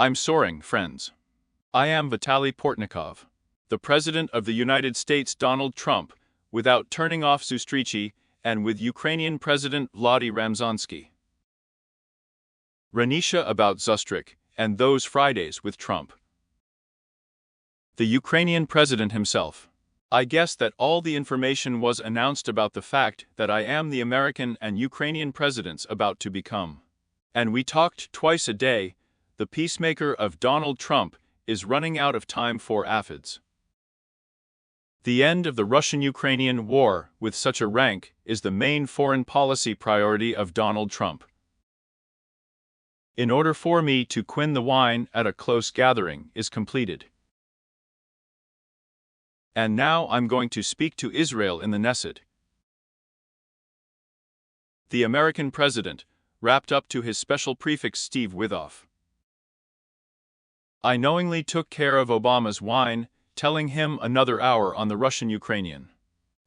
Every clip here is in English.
I'm soaring, friends. I am Vitaly Portnikov, the President of the United States Donald Trump, without turning off Zustrichi, and with Ukrainian President Volodymyr Zelensky. Ranisha about Zustrik, and those Fridays with Trump. The Ukrainian president himself. I guess that all the information was announced about the fact that I am the American and Ukrainian presidents about to become. And we talked twice a day. The peacemaker of Donald Trump is running out of time for aphids. The end of the Russian-Ukrainian war with such a rank is the main foreign policy priority of Donald Trump. In order for me to quin the wine at a close gathering is completed. And now I'm going to speak to Israel in the Knesset. The American president, wrapped up to his special prefix Steve Withoff. I knowingly took care of Obama's wine, telling him another hour on the Russian-Ukrainian.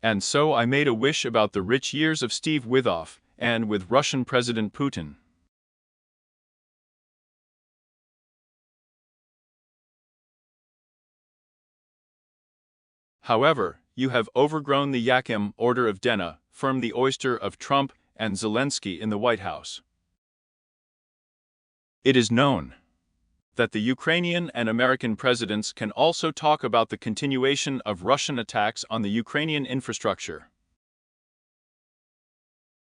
And so I made a wish about the rich years of Steve Withoff, and with Russian President Putin. However, you have overgrown the Yakim order of Dena, firm the oyster of Trump and Zelensky in the White House. It is known that the Ukrainian and American presidents can also talk about the continuation of Russian attacks on the Ukrainian infrastructure.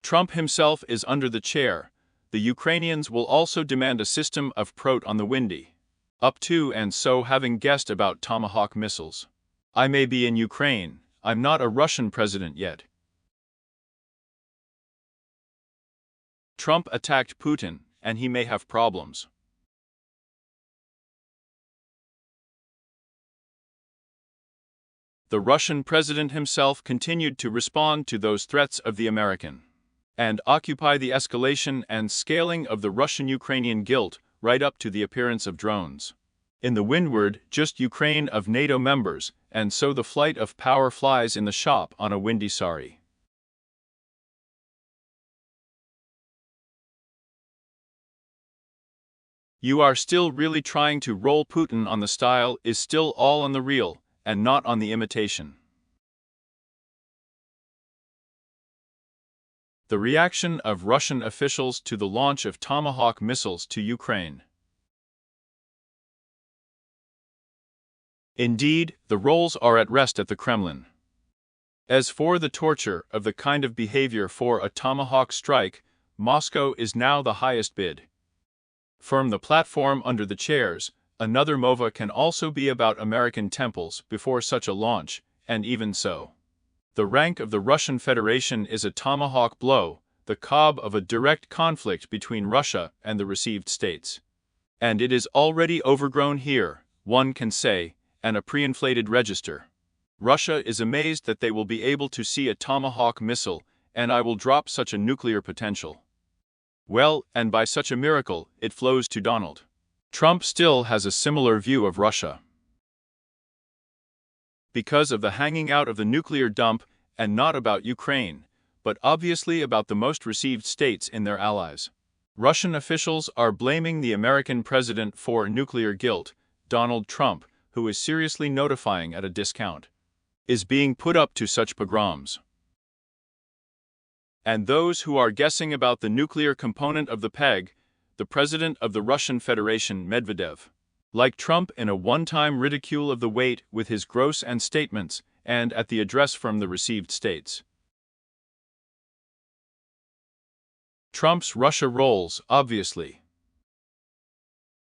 Trump himself is under the chair. The Ukrainians will also demand a system of prot on the windy. Up to and so having guessed about Tomahawk missiles. I may be in Ukraine, I'm not a Russian president yet. Trump attacked Putin, and he may have problems. The Russian president himself continued to respond to those threats of the American, and occupy the escalation and scaling of the Russian-Ukrainian guilt right up to the appearance of drones. In the windward, just Ukraine of NATO members, and so the flight of power flies in the shop on a windy sari. You are still really trying to roll Putin on the style is still all on the real, and not on the imitation. The reaction of Russian officials to the launch of Tomahawk missiles to Ukraine. Indeed, the roles are at rest at the Kremlin. As for the torture of the kind of behavior for a Tomahawk strike, Moscow is now the highest bid. From the platform under the chairs, another mova can also be about American temples before such a launch, and even so. The rank of the Russian Federation is a Tomahawk blow, the cob of a direct conflict between Russia and the received states. And it is already overgrown here, one can say, and a pre-inflated register. Russia is amazed that they will be able to see a Tomahawk missile, and I will drop such a nuclear potential. Well, and by such a miracle, it flows to Donald. Trump still has a similar view of Russia. Because of the hanging out of the nuclear dump, and not about Ukraine, but obviously about the most received states in their allies. Russian officials are blaming the American president for nuclear guilt. Donald Trump, who is seriously notifying at a discount, is being put up to such pogroms. And those who are guessing about the nuclear component of the peg, the president of the Russian Federation, Medvedev, like Trump in a one-time ridicule of the weight with his gross and statements, and at the address from the received states. Trump's Russia rolls, obviously.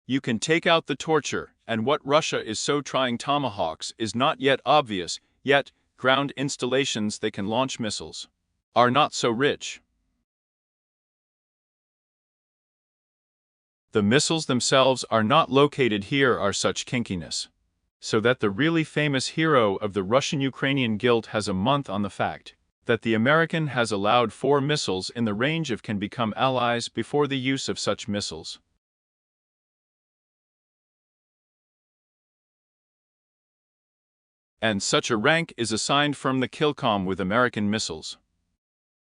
You can take out the torture, and what Russia is so trying Tomahawks is not yet obvious, yet ground installations they can launch missiles are not so rich. The missiles themselves are not located here are such kinkiness. So that the really famous hero of the Russian-Ukrainian guilt has a month on the fact that the American has allowed 4 missiles in the range of can become allies before the use of such missiles. And such a rank is assigned from the Killcom with American missiles.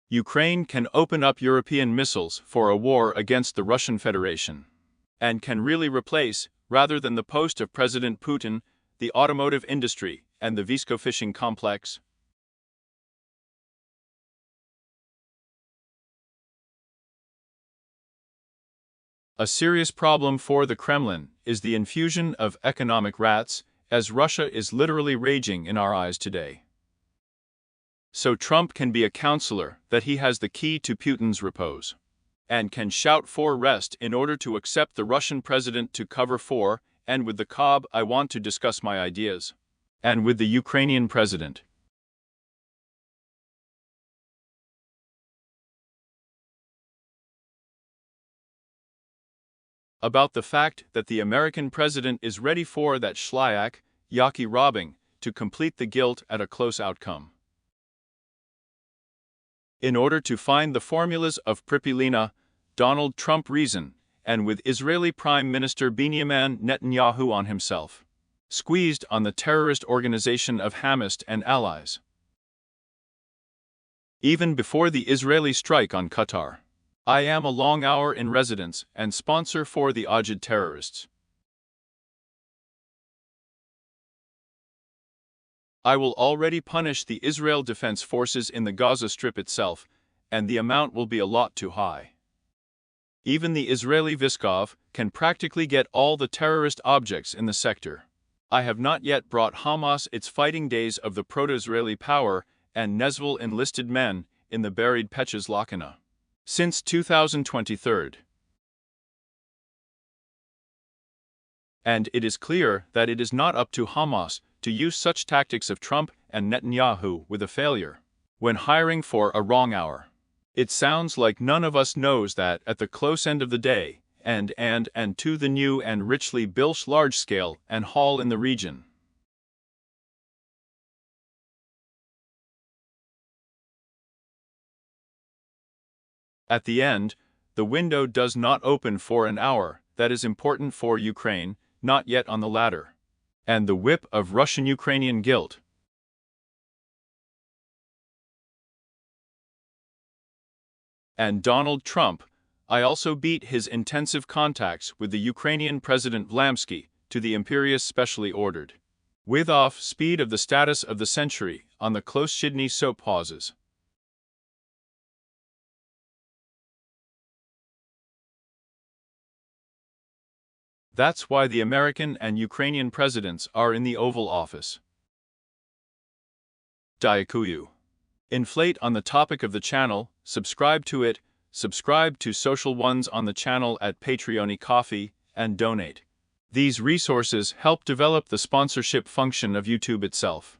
Ukraine can open up European missiles for a war against the Russian Federation. and can really replace, rather than the post of President Putin, the automotive industry and the Visco fishing complex. A serious problem for the Kremlin is the infusion of economic rats, as Russia is literally raging in our eyes today. So Trump can be a counselor that he has the key to Putin's repose, and can shout for rest in order to accept the Russian president to cover for, and with the Cobb I want to discuss my ideas, and with the Ukrainian president. About the fact that the American president is ready for that Shlyak, Yaki robbing, to complete the guilt at a close outcome. In order to find the formulas of Pripyalina, Donald Trump reason, and with Israeli Prime Minister Benjamin Netanyahu on himself, squeezed on the terrorist organization of Hamas and allies. Even before the Israeli strike on Qatar, I am a long hour in residence and sponsor for the Ajid terrorists. I will already punish the Israel Defense Forces in the Gaza Strip itself, and the amount will be a lot too high. Even the Israeli Viskov can practically get all the terrorist objects in the sector. I have not yet brought Hamas its fighting days of the proto-Israeli power and Nezvil enlisted men in the buried Peches Lakana. Since 2023. And it is clear that it is not up to Hamas to use such tactics of Trump and Netanyahu with a failure when hiring for a wrong hour. It sounds like none of us knows that at the close end of the day, and to the new and richly built large scale and hall in the region. At the end, the window does not open for an hour. That is important for Ukraine, not yet on the ladder. And the whip of Russian-Ukrainian guilt. And Donald Trump, I also beat his intensive contacts with the Ukrainian President Zelensky to the imperious specially ordered. With off speed of the status of the century on the close Shidney soap pauses. That's why the American and Ukrainian presidents are in the Oval Office. Diakuyu. Inflate on the topic of the channel, subscribe to it, subscribe to social ones on the channel at Patreon Coffee, and donate. These resources help develop the sponsorship function of YouTube itself.